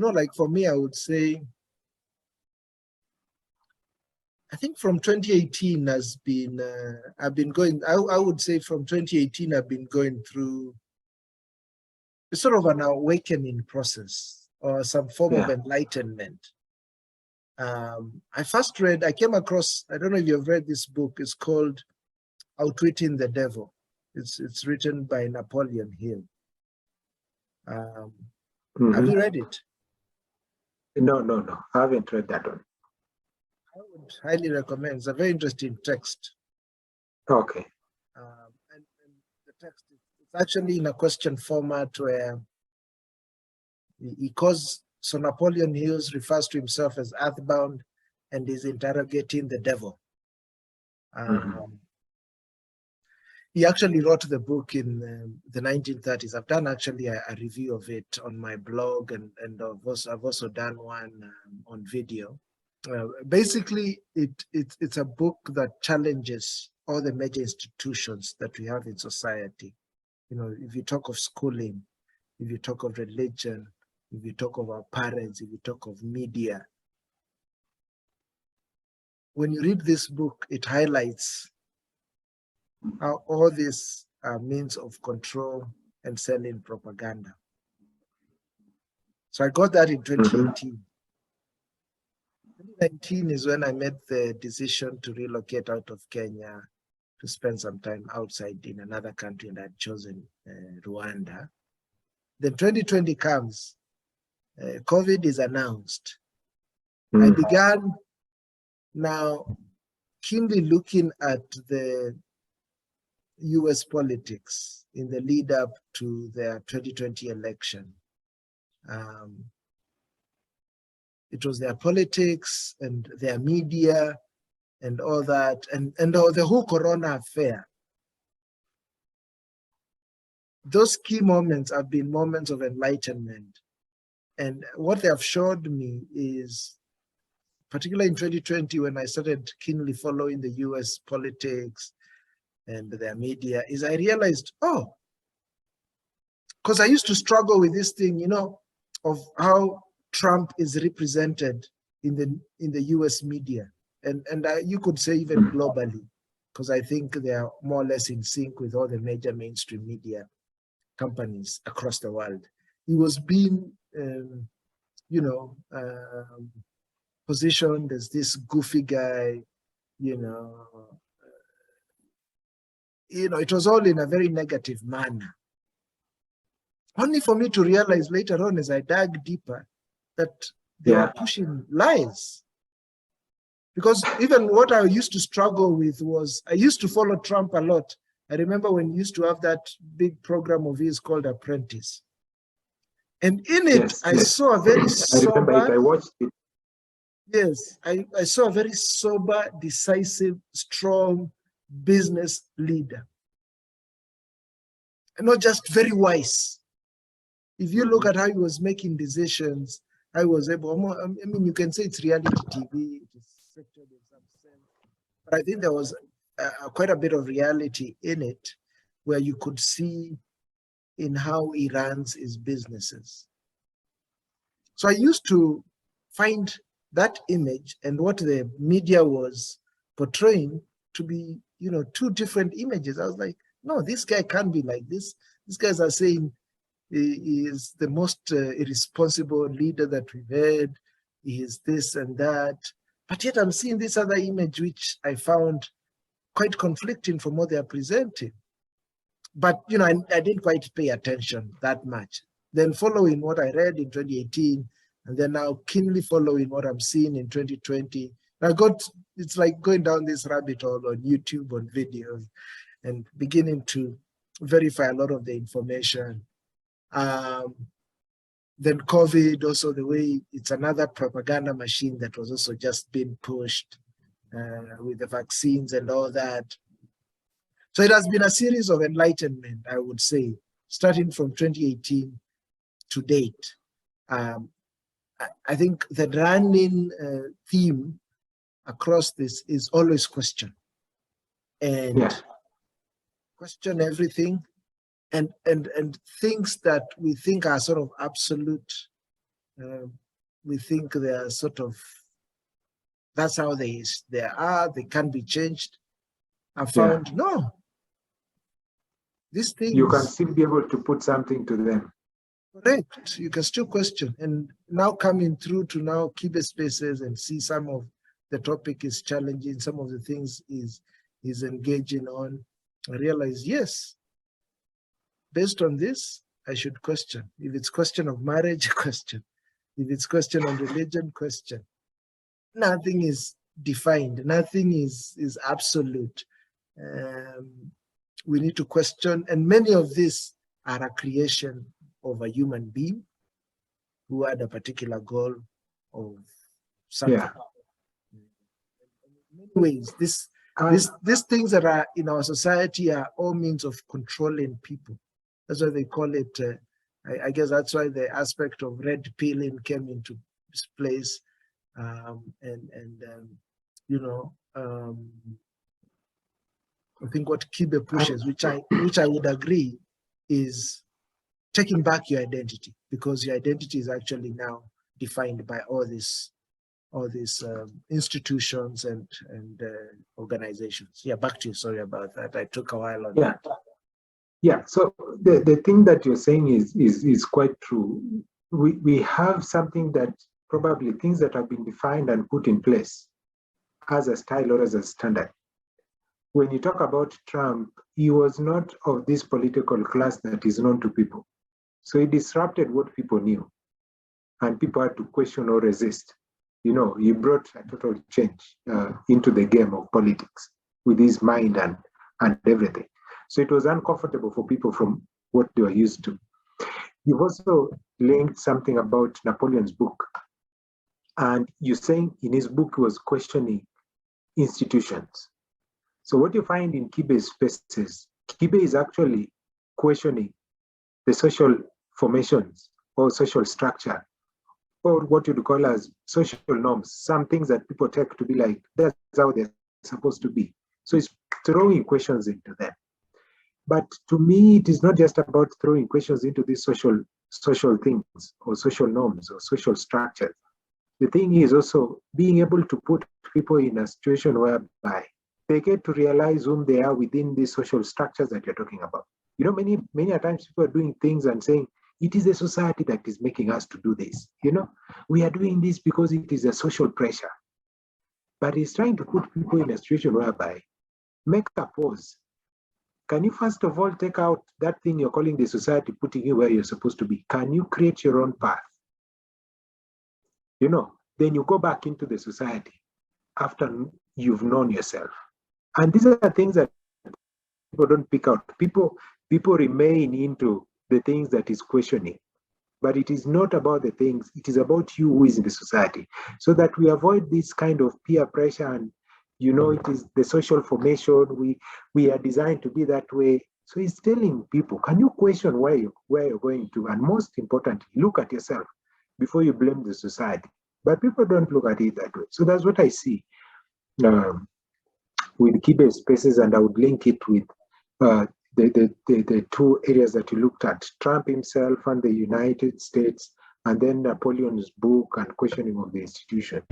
like for me, I would say, I think from 2018 has been, I've been going, I would say from 2018, I've been going through sort of an awakening process or some form of enlightenment. I came across, I don't know if you've read this book, it's called Outwitting the Devil. It's written by Napoleon Hill. Have you read it? No, I haven't read that one. I would highly recommend. It's a very interesting text. Okay. And the text is actually in a question format where so Napoleon Hill refers to himself as earthbound and is interrogating the devil. He actually wrote the book in the 1930s. I've done actually a review of it on my blog, and I've also done one on video. Basically, it's a book that challenges all the major institutions that we have in society. If you talk of schooling, if you talk of religion, if you talk of our parents, if you talk of media, when you read this book, it highlights how all these are means of control and selling propaganda. So I got that in 2018. 2019 is when I made the decision to relocate out of Kenya to spend some time outside in another country, and I'd chosen Rwanda. Then 2020 comes, COVID is announced. I began now keenly looking at the US politics in the lead up to their 2020 election. It was their politics and their media and all that, and the whole Corona affair. Those key moments have been moments of enlightenment. And what they have showed me is, particularly in 2020, when I started keenly following the US politics and their media, is I realized, because I used to struggle with this thing, of how Trump is represented in the US media. And you could say even globally, because I think they are more or less in sync with all the major mainstream media companies across the world. He was being, positioned as this goofy guy, it was all in a very negative manner. Only for me to realize later on as I dug deeper that they were pushing lies. Because even what I used to struggle with was, I used to follow Trump a lot. I remember when he used to have that big program of his called Apprentice. And in it, I saw a very sober... I remember it, I watched it. Yes, I saw a very sober, decisive, strong business leader. And not just very wise. If you look at how he was making decisions, I was able, I mean, you can say it's reality TV, it is structured in some sense, but I think there was quite a bit of reality in it, where you could see in how he runs his businesses. So I used to find that image and what the media was portraying to be, two different images. I was like, no, this guy can't be like this. These guys are saying he is the most irresponsible leader that we've had. He is this and that. But yet I'm seeing this other image, which I found quite conflicting from what they are presenting. But, I didn't quite pay attention that much. Then following what I read in 2018, and then now keenly following what I'm seeing in 2020, it's like going down this rabbit hole on YouTube, on videos, and beginning to verify a lot of the information. Then COVID, also the way it's another propaganda machine that was also just being pushed with the vaccines and all that. So it has been a series of enlightenment, I would say, starting from 2018 to date. I think the running theme across this is always question. And question everything, and things that we think are sort of absolute We think they are sort of, that's how they are, they can't be changed. I found, no. These things, you can still be able to put something to them. Correct. You can still question. And now coming through to now Kibe spaces and see some of the topic is challenging, some of the things is engaging on, I realize, yes, based on this, I should question. If it's question of marriage, question. If it's question on religion, question. Nothing is defined. Nothing is absolute. We need to question, and many of these are a creation of a human being who had a particular goal of something. Yeah. In many ways, these things that are in our society are all means of controlling people. That's why they call it, I guess that's why the aspect of red pilling came into place. I think what Kibe pushes, which I would agree, is taking back your identity, because your identity is actually now defined by all these institutions and organizations. Yeah, back to you. Sorry about that. I took a while on that. Yeah. So the thing that you're saying is quite true. We have something that probably things that have been defined and put in place as a style or as a standard. When you talk about Trump, he was not of this political class that is known to people. So he disrupted what people knew, and people had to question or resist. He brought a total change into the game of politics with his mind and everything. So it was uncomfortable for people from what they were used to. You've also linked something about Napoleon's book. And you're saying in his book he was questioning institutions. So what you find in Kibe's spaces, Kibe is actually questioning the social formations or social structure, or what you'd call as social norms, some things that people take to be like, that's how they're supposed to be. So it's throwing questions into them. But to me, it is not just about throwing questions into these social things or social norms or social structures. The thing is also being able to put people in a situation whereby they get to realize whom they are within these social structures that you're talking about. Many a times people are doing things and saying, it is the society that is making us to do this. We are doing this because it is a social pressure. But it's trying to put people in a situation whereby, make a pause. Can you first of all take out that thing you're calling the society, putting you where you're supposed to be? Can you create your own path? Then you go back into the society after you've known yourself. And these are the things that people don't pick out. People remain into the things that is questioning. But it is not about the things, it is about you who is in the society. So that we avoid this kind of peer pressure and it is the social formation. We are designed to be that way. So it's telling people, can you question where you're going to? And most importantly, look at yourself before you blame the society. But people don't look at it that way. So that's what I see with Kibe spaces, and I would link it with the two areas that you looked at, Trump himself and the United States, and then Napoleon's book and questioning of the institution.